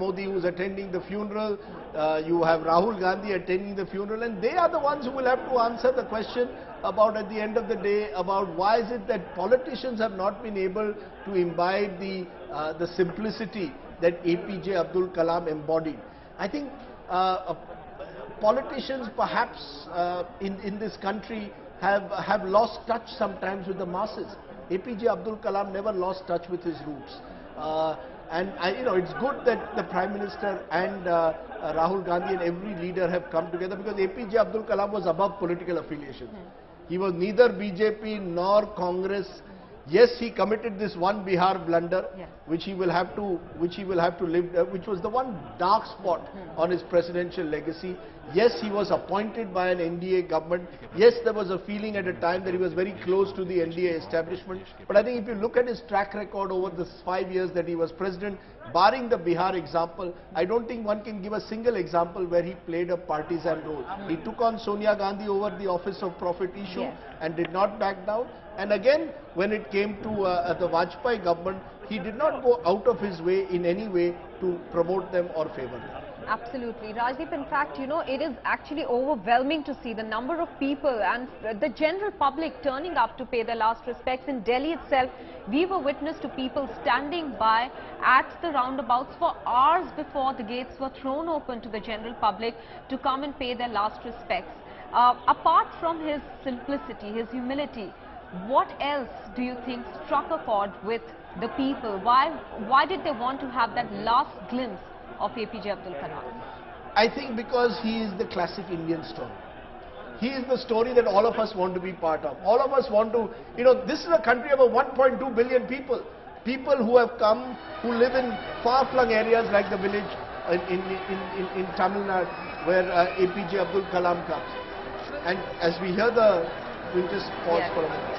Modi who's attending the funeral, you have Rahul Gandhi attending the funeral, and they are the ones who will have to answer the question about, at the end of the day, about why is it that politicians have not been able to imbibe the simplicity that APJ Abdul Kalam embodied. I think politicians perhaps in this country have lost touch sometimes with the masses. APJ Abdul Kalam never lost touch with his roots. And it's good that the Prime Minister and Rahul Gandhi and every leader have come together, because APJ Abdul Kalam was above political affiliation. He was neither BJP nor Congress. Yes, he committed this one Bihar blunder, which he will have to live, which was the one dark spot on his presidential legacy. Yes, he was appointed by an NDA government. Yes, there was a feeling at a time that he was very close to the NDA establishment. But I think if you look at his track record over the 5 years that he was president, barring the Bihar example, I don't think one can give a single example where he played a partisan role. He took on Sonia Gandhi over the office of prophet issue and did not back down. And again, when it came to the Vajpayee government, he did not go out of his way in any way to promote them or favor them. Absolutely. Rajdeep, in fact, it is actually overwhelming to see the number of people and the general public turning up to pay their last respects. In Delhi itself, we were witness to people standing by at the roundabouts for hours before the gates were thrown open to the general public to come and pay their last respects. Apart from his simplicity, his humility, what else do you think struck a chord with the people? Why did they want to have that last glimpse of APJ Abdul Kalam? I think because he is the classic Indian story. He is the story that all of us want to be part of. All of us want to, this is a country of 1.2 billion people. People who have come, who live in far-flung areas like the village in Tamil Nadu, where APJ Abdul Kalam comes. And as we hear we'll just pause for a moment.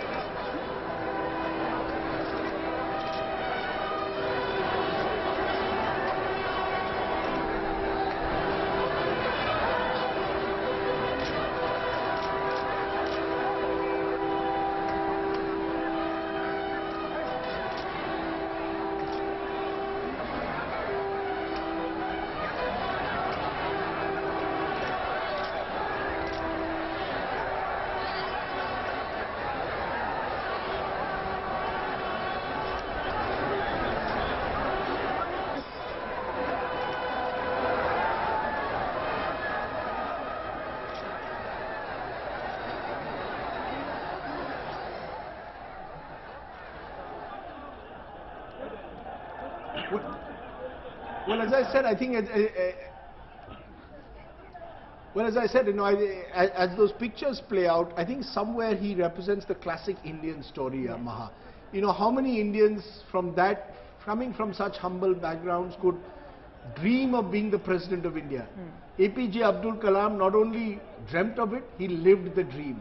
Well, as I said, I think, as those pictures play out, I think somewhere he represents the classic Indian story, Maha. How many Indians coming from such humble backgrounds could dream of being the President of India? APJ Abdul Kalam not only dreamt of it, he lived the dream.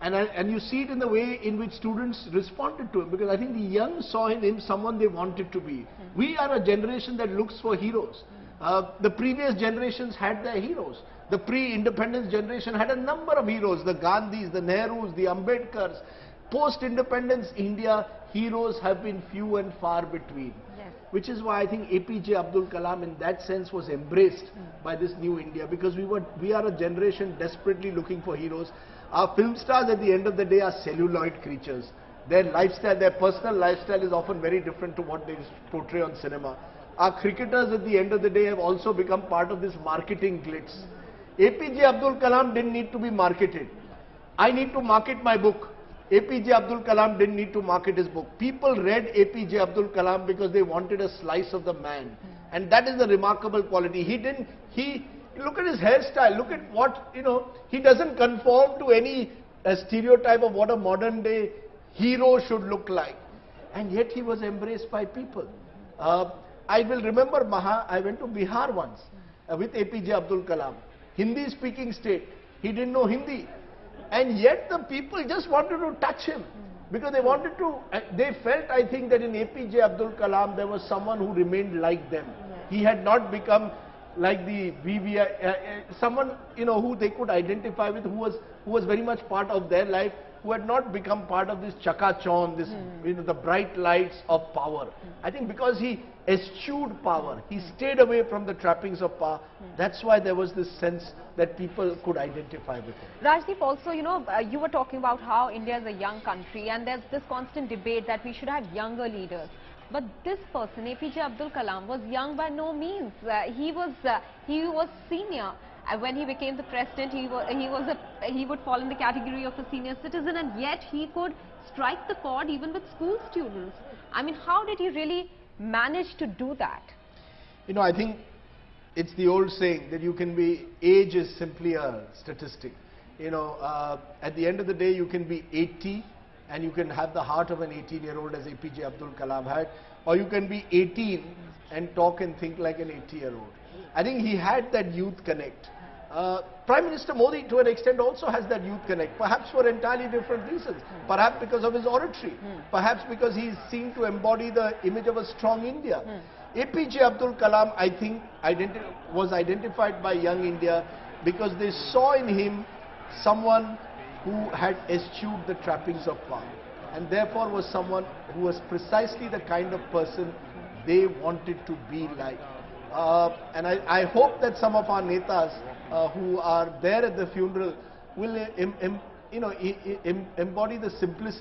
And you see it in the way in which students responded to him, because I think the young saw in him someone they wanted to be. We are a generation that looks for heroes. The previous generations had their heroes. The pre-independence generation had a number of heroes, the Gandhis, the Nehrus, the Ambedkars. Post-independence India, heroes have been few and far between. Which is why I think APJ Abdul Kalam in that sense was embraced by this new India, because we are a generation desperately looking for heroes. Our film stars at the end of the day are celluloid creatures. Their lifestyle, their personal lifestyle is often very different to what they portray on cinema. Our cricketers at the end of the day have also become part of this marketing glitz. APJ Abdul Kalam didn't need to be marketed. I need to market my book. APJ Abdul Kalam didn't need to market his book. People read APJ Abdul Kalam because they wanted a slice of the man. And that is the remarkable quality. Look at his hairstyle, look at what, he doesn't conform to any stereotype of what a modern day hero should look like. And yet he was embraced by people. I will remember, Maha, I went to Bihar once with APJ Abdul Kalam. Hindi speaking state. He didn't know Hindi. And yet the people just wanted to touch him. Because they felt, I think, that in APJ Abdul Kalam there was someone who remained like them. He had not become like the VVI, someone who they could identify with, who was very much part of their life, who had not become part of this chakachon, this, the bright lights of power. I think because he eschewed power, he stayed away from the trappings of power. That's why there was this sense that people could identify with him. Rajdeep, also, you were talking about how India is a young country and there's this constant debate that we should have younger leaders. But this person, APJ Abdul Kalam, was young by no means. He was senior. When he became the president, he would fall in the category of a senior citizen, and yet he could strike the chord even with school students. I mean, how did he really manage to do that? I think it's the old saying that age is simply a statistic. At the end of the day, you can be 80 and you can have the heart of an 18-year-old as APJ Abdul Kalam had, or you can be 18 and talk and think like an 80-year-old. I think he had that youth connect. Prime Minister Modi, to an extent, also has that youth connect, perhaps for entirely different reasons. Perhaps because of his oratory, perhaps because he is seen to embody the image of a strong India. APJ Abdul Kalam, I think, was identified by young India because they saw in him someone who had eschewed the trappings of power, and therefore was someone who was precisely the kind of person they wanted to be like. And I hope that some of our netas who are there at the funeral will embody the simplicity